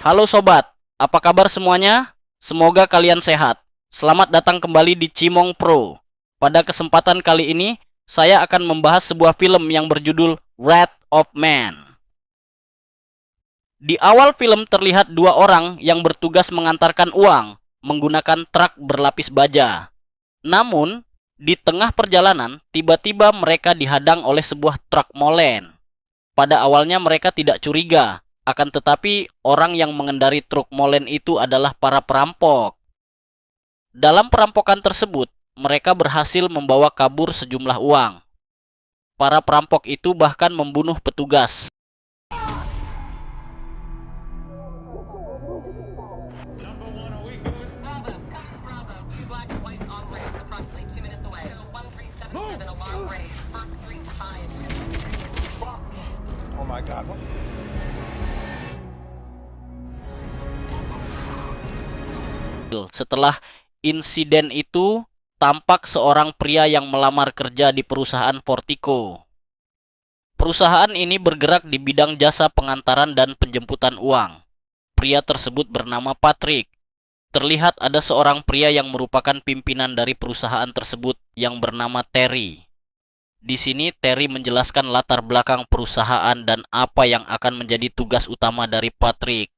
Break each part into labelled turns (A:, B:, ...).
A: Halo sobat, apa kabar semuanya? Semoga kalian sehat. Selamat datang kembali di Cimong Pro. Pada kesempatan kali ini, saya akan membahas sebuah film yang berjudul Wrath of Man. Di awal film terlihat dua orang yang bertugas mengantarkan uang menggunakan truk berlapis baja. Namun, di tengah perjalanan, tiba-tiba mereka dihadang oleh sebuah truk molen. Pada awalnya mereka tidak curiga, akan tetapi orang yang mengendari truk molen itu adalah para perampok. Dalam perampokan tersebut, mereka berhasil membawa kabur sejumlah uang. Para perampok itu bahkan membunuh petugas.
B: Bravo, two black and white on race, approximately 2 minutes away. 1377 along race, first street to find.
C: Oh my God. What?
A: Setelah insiden itu, tampak seorang pria yang melamar kerja di perusahaan Portico. Perusahaan ini bergerak di bidang jasa pengantaran dan penjemputan uang. Pria tersebut bernama Patrick. Terlihat ada seorang pria yang merupakan pimpinan dari perusahaan tersebut yang bernama Terry. Di sini Terry menjelaskan latar belakang perusahaan dan apa yang akan menjadi tugas utama dari Patrick.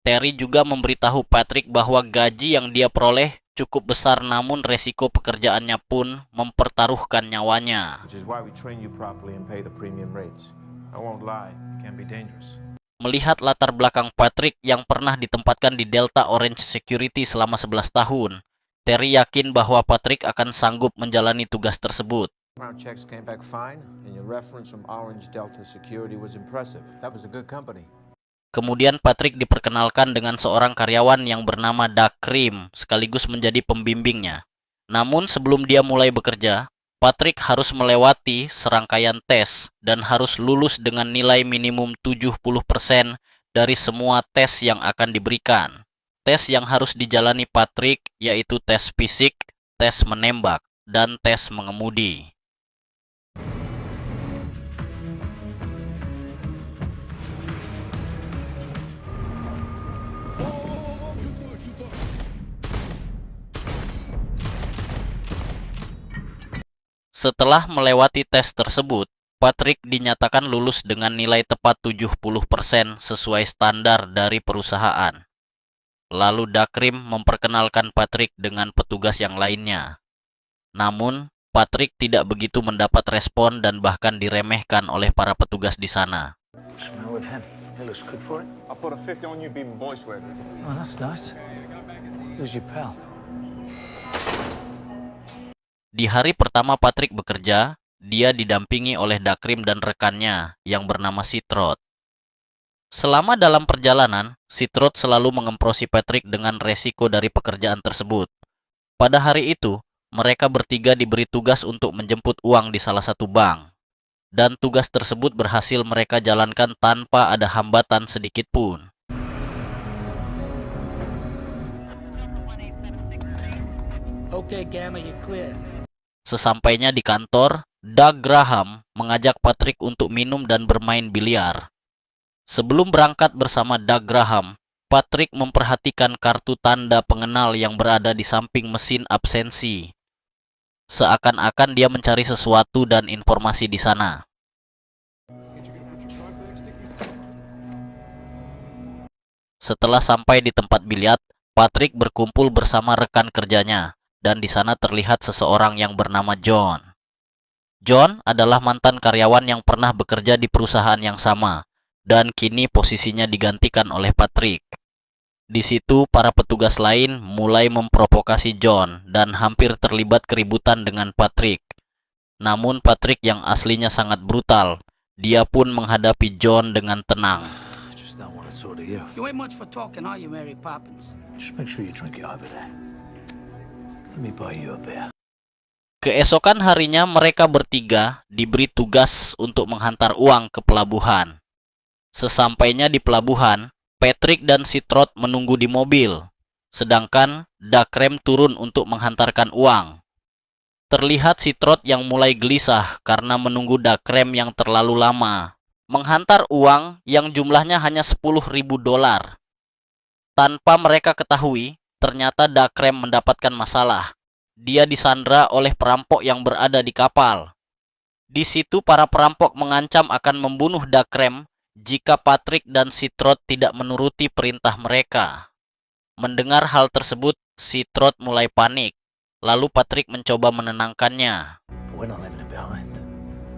A: Terry juga memberitahu Patrick bahwa gaji yang dia peroleh cukup besar, namun resiko pekerjaannya pun mempertaruhkan nyawanya.
C: Which is why we train you properly and pay the premium rates. I won't lie, it can be dangerous.
A: Melihat latar belakang Patrick yang pernah ditempatkan di Delta Orange Security selama 11 tahun, Terry yakin bahwa Patrick akan sanggup menjalani tugas tersebut.
C: Background checks came back fine, and your reference from Orange Delta Security was impressive. That was a good company.
A: Kemudian Patrick diperkenalkan dengan seorang karyawan yang bernama Doug Krim, sekaligus menjadi pembimbingnya. Namun sebelum dia mulai bekerja, Patrick harus melewati serangkaian tes dan harus lulus dengan nilai minimum 70% dari semua tes yang akan diberikan. Tes yang harus dijalani Patrick yaitu tes fisik, tes menembak, dan tes mengemudi. Setelah melewati tes tersebut, Patrick dinyatakan lulus dengan nilai tepat 70% sesuai standar dari perusahaan. Lalu Dakrim memperkenalkan Patrick dengan petugas yang lainnya. Namun, Patrick tidak begitu mendapat respon dan bahkan diremehkan oleh para petugas di sana.
D: What's the matter with him? He looks good for it.
C: I put a 50 on you being boy sweater.
D: Oh, that's nice. Who's your pal?
A: Di hari pertama Patrick bekerja, dia didampingi oleh Dakrim dan rekannya yang bernama Citrot. Selama dalam perjalanan, Citrot selalu mengemprosi Patrick dengan resiko dari pekerjaan tersebut. Pada hari itu, mereka bertiga diberi tugas untuk menjemput uang di salah satu bank. Dan tugas tersebut berhasil mereka jalankan tanpa ada hambatan sedikit pun.
E: Okay, Gamma, you're clear.
A: Sesampainya di kantor, Doug Graham mengajak Patrick untuk minum dan bermain biliar. Sebelum berangkat bersama Doug Graham, Patrick memperhatikan kartu tanda pengenal yang berada di samping mesin absensi. Seakan-akan dia mencari sesuatu dan informasi di sana. Setelah sampai di tempat biliar, Patrick berkumpul bersama rekan kerjanya. Dan di sana terlihat seseorang yang bernama John. John adalah mantan karyawan yang pernah bekerja di perusahaan yang sama, dan kini posisinya digantikan oleh Patrick. Di situ, para petugas lain mulai memprovokasi John dan hampir terlibat keributan dengan Patrick. Namun Patrick yang aslinya sangat brutal, dia pun menghadapi John dengan tenang.
D: Just not what it's sort of you.
E: You ain't much for talking, are you, Mary Poppins?
D: Just make sure you drink it over there. Let me buy you a beer.
A: Keesokan harinya mereka bertiga diberi tugas untuk menghantar uang ke pelabuhan. Sesampainya di pelabuhan, Patrick dan Citrot menunggu di mobil, sedangkan Dakrem turun untuk menghantarkan uang. Terlihat Citrot yang mulai gelisah karena menunggu Dakrem yang terlalu lama. Menghantar uang yang jumlahnya hanya $10.000. Tanpa mereka ketahui, ternyata Dakrem mendapatkan masalah. Dia disandra oleh perampok yang berada di kapal. Di situ para perampok mengancam akan membunuh Dakrem jika Patrick dan Citrot tidak menuruti perintah mereka. Mendengar hal tersebut, Citrot mulai panik. Lalu Patrick mencoba menenangkannya.
D: We're not leaving him behind.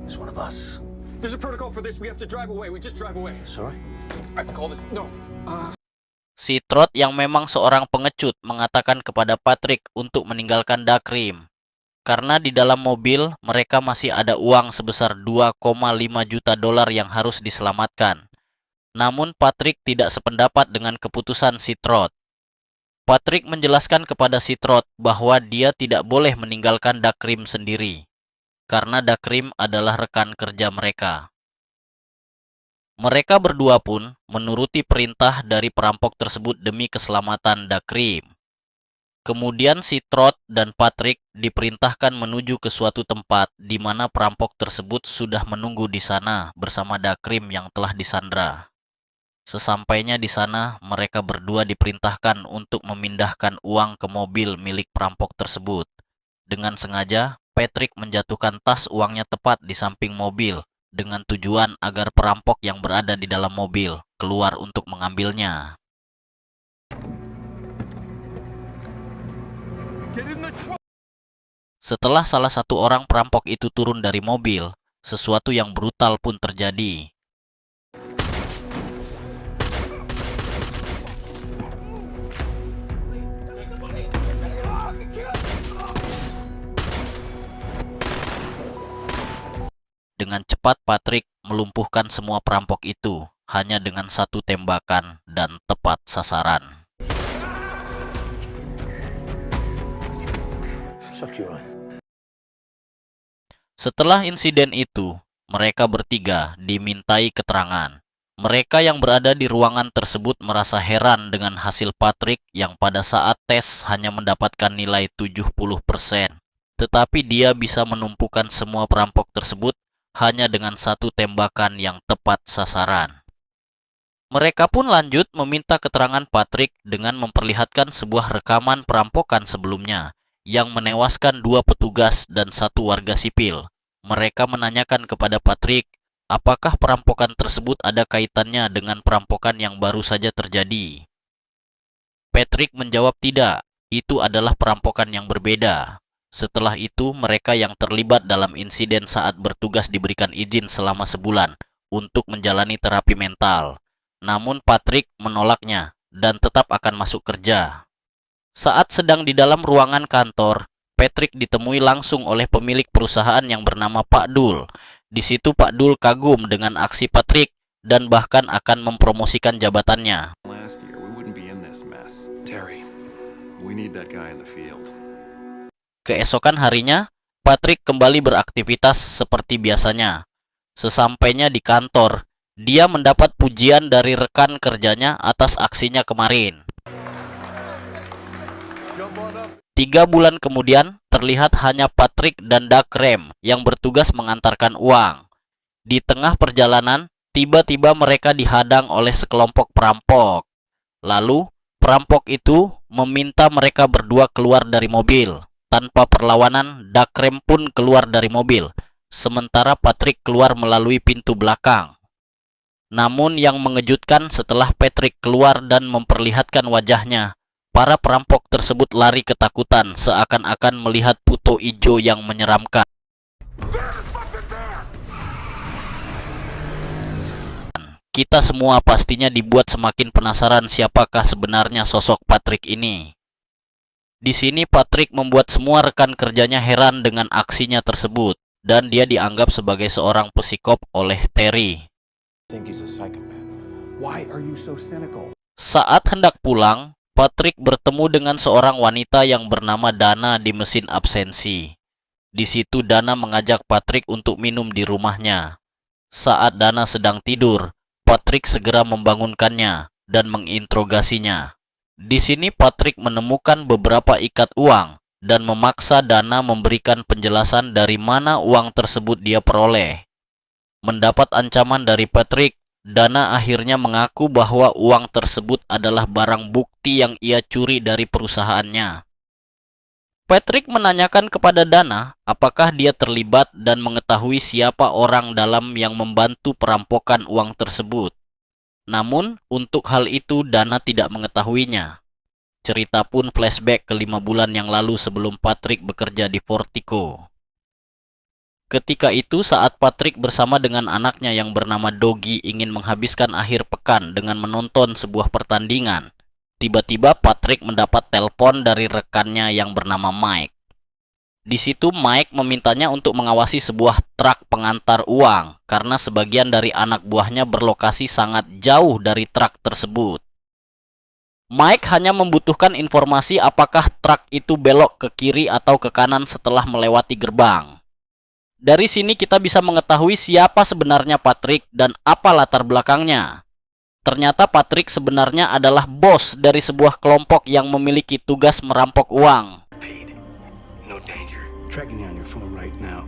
D: He's one of us.
F: There's a protocol for this. We have to drive away. We just drive away.
D: Sorry?
F: I have to call this. No.
A: Citrot yang memang seorang pengecut mengatakan kepada Patrick untuk meninggalkan Dakrem. Karena di dalam mobil mereka masih ada uang sebesar 2,5 juta dolar yang harus diselamatkan. Namun Patrick tidak sependapat dengan keputusan Citrot. Patrick menjelaskan kepada Citrot bahwa dia tidak boleh meninggalkan Dakrem sendiri, karena Dakrem adalah rekan kerja mereka. Mereka berdua pun menuruti perintah dari perampok tersebut demi keselamatan Dakrem. Kemudian Citrot dan Patrick diperintahkan menuju ke suatu tempat di mana perampok tersebut sudah menunggu di sana bersama Dakrem yang telah disandra. Sesampainya di sana, mereka berdua diperintahkan untuk memindahkan uang ke mobil milik perampok tersebut. Dengan sengaja, Patrick menjatuhkan tas uangnya tepat di samping mobil dengan tujuan agar perampok yang berada di dalam mobil keluar untuk mengambilnya. Setelah salah satu orang perampok itu turun dari mobil, sesuatu yang brutal pun terjadi. Dengan cepat Patrick melumpuhkan semua perampok itu hanya dengan satu tembakan dan tepat sasaran.
D: Suck you on.
A: Setelah insiden itu, mereka bertiga dimintai keterangan. Mereka yang berada di ruangan tersebut merasa heran dengan hasil Patrick yang pada saat tes hanya mendapatkan nilai 70%. Tetapi dia bisa menumpukan semua perampok tersebut hanya dengan satu tembakan yang tepat sasaran. Mereka pun lanjut meminta keterangan Patrick dengan memperlihatkan sebuah rekaman perampokan sebelumnya yang menewaskan 2 petugas dan 1 warga sipil. Mereka menanyakan kepada Patrick, apakah perampokan tersebut ada kaitannya dengan perampokan yang baru saja terjadi. Patrick menjawab tidak, itu adalah perampokan yang berbeda. Setelah itu, mereka yang terlibat dalam insiden saat bertugas diberikan izin selama sebulan untuk menjalani terapi mental. Namun Patrick menolaknya dan tetap akan masuk kerja. Saat sedang di dalam ruangan kantor, Patrick ditemui langsung oleh pemilik perusahaan yang bernama Pak Dul. Di situ Pak Dul kagum dengan aksi Patrick dan bahkan akan mempromosikan jabatannya.
F: Last year, we wouldn't be in this mess. Terry, we need that guy in the field.
A: Keesokan harinya, Patrick kembali beraktivitas seperti biasanya. Sesampainya di kantor, dia mendapat pujian dari rekan kerjanya atas aksinya kemarin. 3 bulan kemudian, terlihat hanya Patrick dan Dakrem yang bertugas mengantarkan uang. Di tengah perjalanan, tiba-tiba mereka dihadang oleh sekelompok perampok. Lalu, perampok itu meminta mereka berdua keluar dari mobil. Tanpa perlawanan, Dakrem pun keluar dari mobil, sementara Patrick keluar melalui pintu belakang. Namun yang mengejutkan setelah Patrick keluar dan memperlihatkan wajahnya, para perampok tersebut lari ketakutan seakan-akan melihat puto ijo yang menyeramkan. Kita semua pastinya dibuat semakin penasaran siapakah sebenarnya sosok Patrick ini. Di sini Patrick membuat semua rekan kerjanya heran dengan aksinya tersebut, dan dia dianggap sebagai seorang psikop oleh Terry. Saat hendak pulang, Patrick bertemu dengan seorang wanita yang bernama Dana di mesin absensi. Di situ Dana mengajak Patrick untuk minum di rumahnya. Saat Dana sedang tidur, Patrick segera membangunkannya dan menginterogasinya. Di sini Patrick menemukan beberapa ikat uang dan memaksa Dana memberikan penjelasan dari mana uang tersebut dia peroleh. Mendapat ancaman dari Patrick, Dana akhirnya mengaku bahwa uang tersebut adalah barang bukti yang ia curi dari perusahaannya. Patrick menanyakan kepada Dana apakah dia terlibat dan mengetahui siapa orang dalam yang membantu perampokan uang tersebut. Namun, untuk hal itu Dana tidak mengetahuinya. Cerita pun flashback ke 5 bulan yang lalu sebelum Patrick bekerja di Fortico. Ketika itu saat Patrick bersama dengan anaknya yang bernama Doggy ingin menghabiskan akhir pekan dengan menonton sebuah pertandingan, tiba-tiba Patrick mendapat telepon dari rekannya yang bernama Mike. Di situ Mike memintanya untuk mengawasi sebuah truk pengantar uang karena sebagian dari anak buahnya berlokasi sangat jauh dari truk tersebut. Mike hanya membutuhkan informasi apakah truk itu belok ke kiri atau ke kanan setelah melewati gerbang. Dari sini kita bisa mengetahui siapa sebenarnya Patrick dan apa latar belakangnya. Ternyata Patrick sebenarnya adalah bos dari sebuah kelompok yang memiliki tugas merampok uang.
D: Pete, no danger. Tracking you on your phone right now.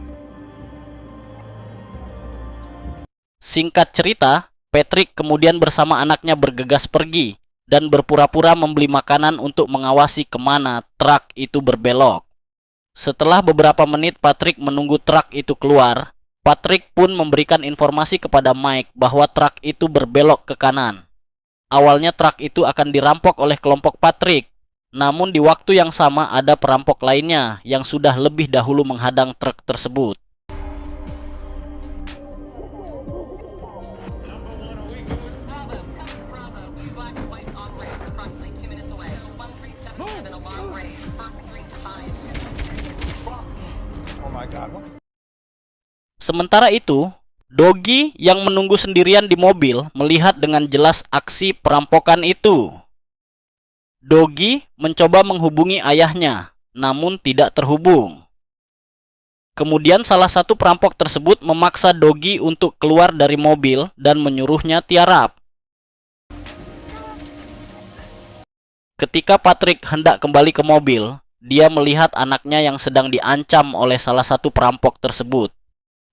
A: Singkat cerita, Patrick kemudian bersama anaknya bergegas pergi dan berpura-pura membeli makanan untuk mengawasi kemana truk itu berbelok. Setelah beberapa menit Patrick menunggu truk itu keluar, Patrick pun memberikan informasi kepada Mike bahwa truk itu berbelok ke kanan. Awalnya truk itu akan dirampok oleh kelompok Patrick, namun di waktu yang sama ada perampok lainnya yang sudah lebih dahulu menghadang truk tersebut.
B: Bravo. Two black and whites on race, approximately 2 minutes away. 1377 along race. First three defined.
A: Sementara itu, Doggy yang menunggu sendirian di mobil melihat dengan jelas aksi perampokan itu. Doggy mencoba menghubungi ayahnya, namun tidak terhubung. Kemudian salah satu perampok tersebut memaksa Doggy untuk keluar dari mobil dan menyuruhnya tiarap. Ketika Patrick hendak kembali ke mobil, dia melihat anaknya yang sedang diancam oleh salah satu perampok tersebut.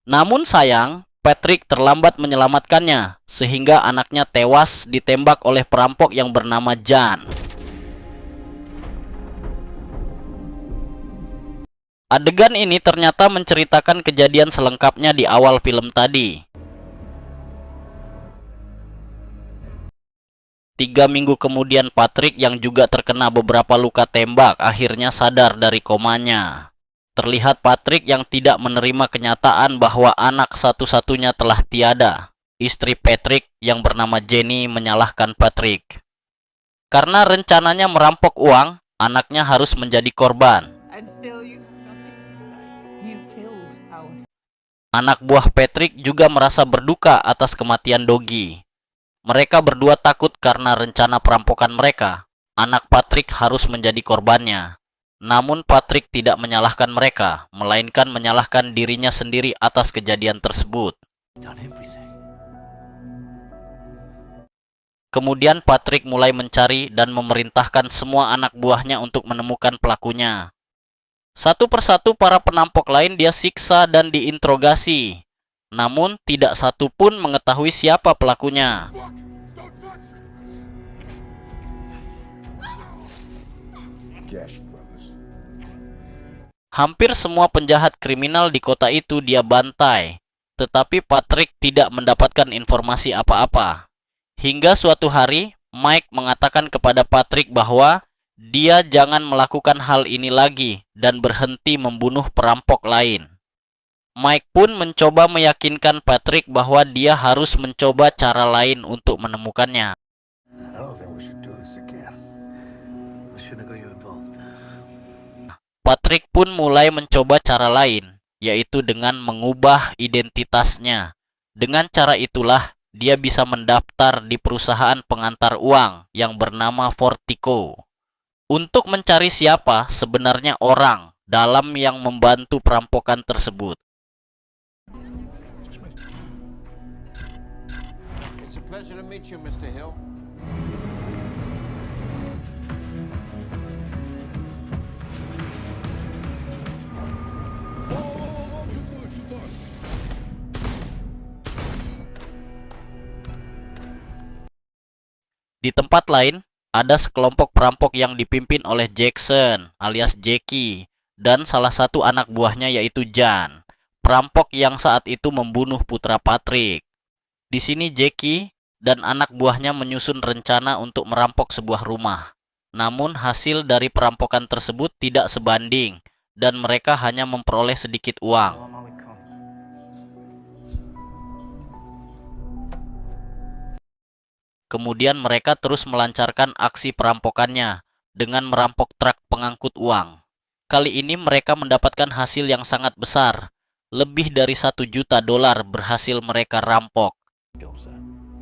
A: Namun sayang, Patrick terlambat menyelamatkannya, sehingga anaknya tewas ditembak oleh perampok yang bernama Jan. Adegan ini ternyata menceritakan kejadian selengkapnya di awal film tadi. 3 minggu kemudian Patrick yang juga terkena beberapa luka tembak akhirnya sadar dari komanya. Terlihat Patrick yang tidak menerima kenyataan bahwa anak satu-satunya telah tiada. Istri Patrick yang bernama Jenny menyalahkan Patrick. Karena rencananya merampok uang, anaknya harus menjadi korban.
B: And still you have nothing to say. You killed our
A: Anak buah Patrick juga merasa berduka atas kematian Doggy. Mereka berdua takut karena rencana perampokan mereka. Anak Patrick harus menjadi korbannya. Namun Patrick tidak menyalahkan mereka, melainkan menyalahkan dirinya sendiri atas kejadian tersebut.
D: Done everything.
A: Kemudian Patrick mulai mencari dan memerintahkan semua anak buahnya untuk menemukan pelakunya. Satu persatu para penampok lain dia siksa dan diinterogasi. Namun tidak satu pun mengetahui siapa pelakunya. Hampir semua penjahat kriminal di kota itu dia bantai, tetapi Patrick tidak mendapatkan informasi apa-apa. Hingga suatu hari, Mike mengatakan kepada Patrick bahwa dia jangan melakukan hal ini lagi dan berhenti membunuh perampok lain. Mike pun mencoba meyakinkan Patrick bahwa dia harus mencoba cara lain untuk menemukannya.
D: I don't think we should do this again. We shouldn't have got you involved.
A: Patrick pun mulai mencoba cara lain, yaitu dengan mengubah identitasnya. Dengan cara itulah, dia bisa mendaftar di perusahaan pengantar uang yang bernama Fortico. Untuk mencari siapa sebenarnya orang dalam yang membantu perampokan tersebut.
C: It's a pleasure to meet you, Mr. Hill.
A: Di tempat lain, ada sekelompok perampok yang dipimpin oleh Jackson alias Jackie dan salah satu anak buahnya yaitu Jan, perampok yang saat itu membunuh putra Patrick. Di sini Jackie dan anak buahnya menyusun rencana untuk merampok sebuah rumah. Namun hasil dari perampokan tersebut tidak sebanding dan mereka hanya memperoleh sedikit uang. Kemudian mereka terus melancarkan aksi perampokannya dengan merampok truk pengangkut uang. Kali ini mereka mendapatkan hasil yang sangat besar. Lebih dari $1 juta berhasil mereka rampok.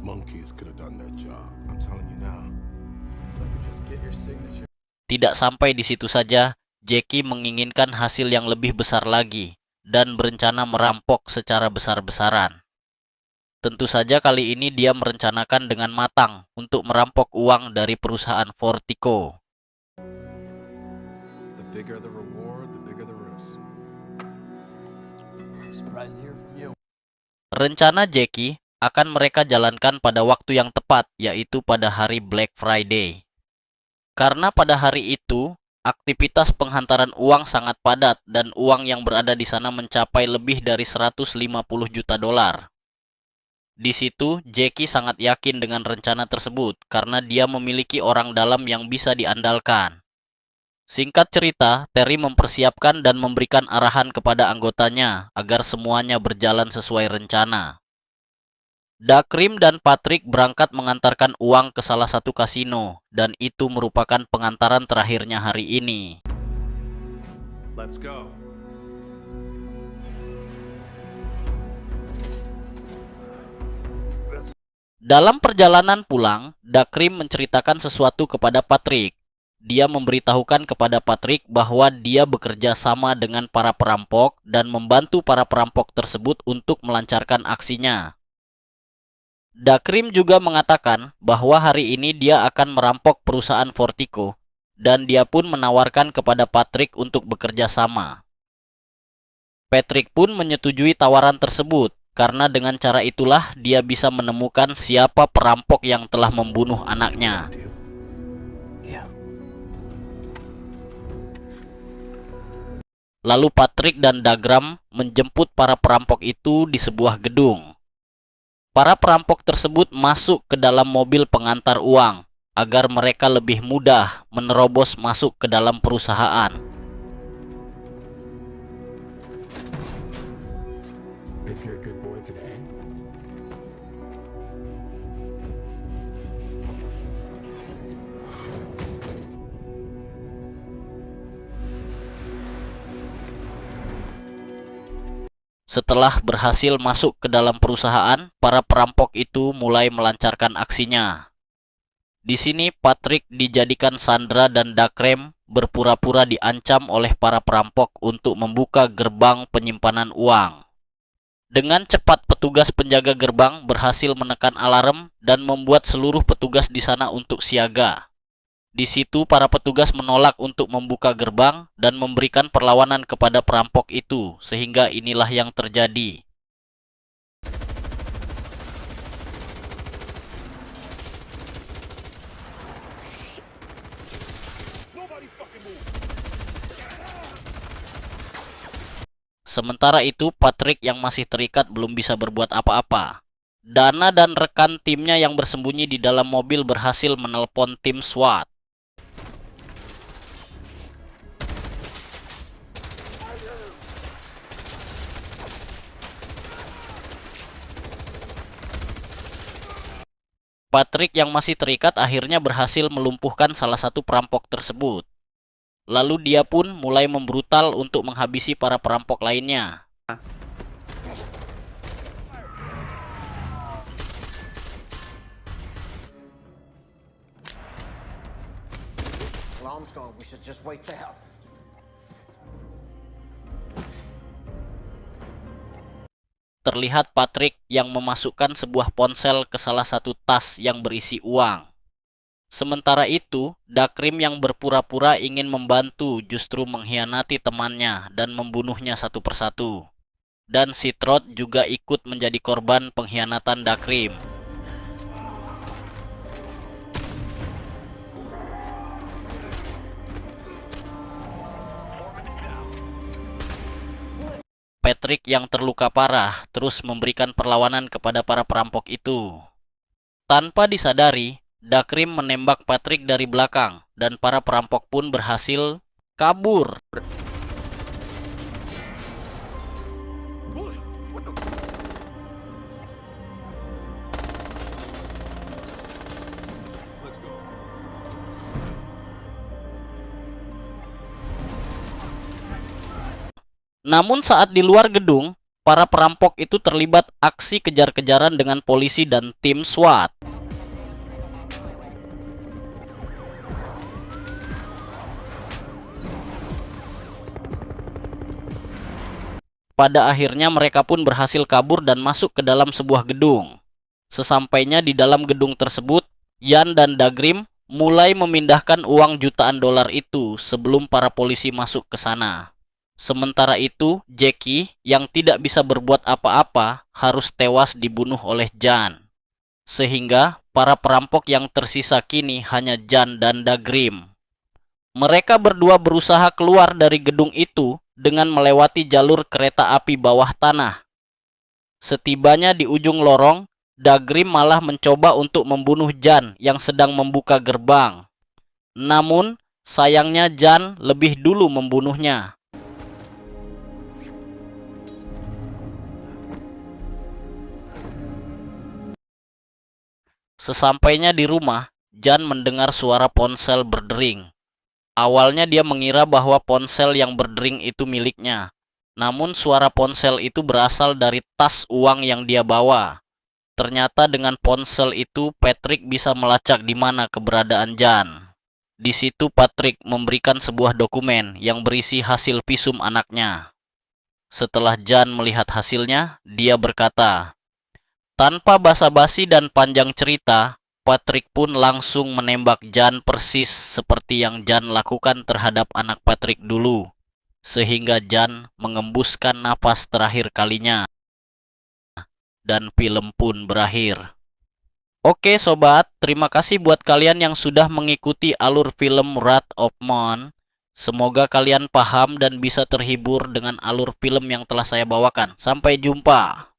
G: Monkeys could have done that job. I'm telling you now. Just get your signature.
A: Tidak sampai di situ saja, Jackie menginginkan hasil yang lebih besar lagi dan berencana merampok secara besar-besaran. Tentu saja kali ini dia merencanakan dengan matang untuk merampok uang dari perusahaan Fortico.
F: The bigger the reward, the bigger the risk.
D: Surprised to hear from you.
A: Rencana Jackie akan mereka jalankan pada waktu yang tepat, yaitu pada hari Black Friday. Karena pada hari itu, aktivitas penghantaran uang sangat padat dan uang yang berada di sana mencapai lebih dari $150 juta. Di situ, Jackie sangat yakin dengan rencana tersebut karena dia memiliki orang dalam yang bisa diandalkan. Singkat cerita, Terry mempersiapkan dan memberikan arahan kepada anggotanya agar semuanya berjalan sesuai rencana. Dakrim dan Patrick berangkat mengantarkan uang ke salah satu kasino, dan itu merupakan pengantaran terakhirnya hari ini.
F: Let's go.
A: Dalam perjalanan pulang, Dakrim menceritakan sesuatu kepada Patrick. Dia memberitahukan kepada Patrick bahwa dia bekerja sama dengan para perampok dan membantu para perampok tersebut untuk melancarkan aksinya. Dakrim juga mengatakan bahwa hari ini dia akan merampok perusahaan Fortico dan dia pun menawarkan kepada Patrick untuk bekerja sama. Patrick pun menyetujui tawaran tersebut karena dengan cara itulah dia bisa menemukan siapa perampok yang telah membunuh anaknya.
D: Yeah.
A: Lalu Patrick dan Dagram menjemput para perampok itu di sebuah gedung. Para perampok tersebut masuk ke dalam mobil pengantar uang agar mereka lebih mudah menerobos masuk ke dalam perusahaan.
G: If you're a good boy today.
A: Setelah berhasil masuk ke dalam perusahaan, para perampok itu mulai melancarkan aksinya. Di sini Patrick dijadikan sandera dan Dakrim berpura-pura diancam oleh para perampok untuk membuka gerbang penyimpanan uang. Dengan cepat petugas penjaga gerbang berhasil menekan alarm dan membuat seluruh petugas di sana untuk siaga. Di situ para petugas menolak untuk membuka gerbang dan memberikan perlawanan kepada perampok itu, sehingga inilah yang terjadi. Sementara itu, Patrick yang masih terikat belum bisa berbuat apa-apa. Dana dan rekan timnya yang bersembunyi di dalam mobil berhasil menelpon tim SWAT. Patrick yang masih terikat akhirnya berhasil melumpuhkan salah satu perampok tersebut. Lalu dia pun mulai membrutal untuk menghabisi para perampok lainnya.
C: Alarm's gone. We should just wait there.
A: Terlihat Patrick yang memasukkan sebuah ponsel ke salah satu tas yang berisi uang. Sementara itu, Dakrim yang berpura-pura ingin membantu justru mengkhianati temannya dan membunuhnya satu persatu. Dan Citrot juga ikut menjadi korban pengkhianatan Dakrim. Patrick yang terluka parah terus memberikan perlawanan kepada para perampok itu. Tanpa disadari, Dagrim menembak Patrick dari belakang dan para perampok pun berhasil kabur. Namun saat di luar gedung, para perampok itu terlibat aksi kejar-kejaran dengan polisi dan tim SWAT. Pada akhirnya mereka pun berhasil kabur dan masuk ke dalam sebuah gedung. Sesampainya di dalam gedung tersebut, Jan dan Dagrim mulai memindahkan uang jutaan dolar itu sebelum para polisi masuk ke sana. Sementara itu, Jackie yang tidak bisa berbuat apa-apa harus tewas dibunuh oleh Jan. Sehingga para perampok yang tersisa kini hanya Jan dan Dagrim. Mereka berdua berusaha keluar dari gedung itu dengan melewati jalur kereta api bawah tanah. Setibanya di ujung lorong, Dagrim malah mencoba untuk membunuh Jan yang sedang membuka gerbang. Namun, sayangnya Jan lebih dulu membunuhnya. Sesampainya di rumah, Jan mendengar suara ponsel berdering. Awalnya dia mengira bahwa ponsel yang berdering itu miliknya. Namun suara ponsel itu berasal dari tas uang yang dia bawa. Ternyata dengan ponsel itu Patrick bisa melacak di mana keberadaan Jan. Di situ Patrick memberikan sebuah dokumen yang berisi hasil visum anaknya. Setelah Jan melihat hasilnya, dia berkata, tanpa basa-basi dan panjang cerita, Patrick pun langsung menembak Jan persis seperti yang Jan lakukan terhadap anak Patrick dulu. Sehingga Jan mengembuskan nafas terakhir kalinya. Dan film pun berakhir. Oke sobat, terima kasih buat kalian yang sudah mengikuti alur film Wrath of Man. Semoga kalian paham dan bisa terhibur dengan alur film yang telah saya bawakan. Sampai jumpa.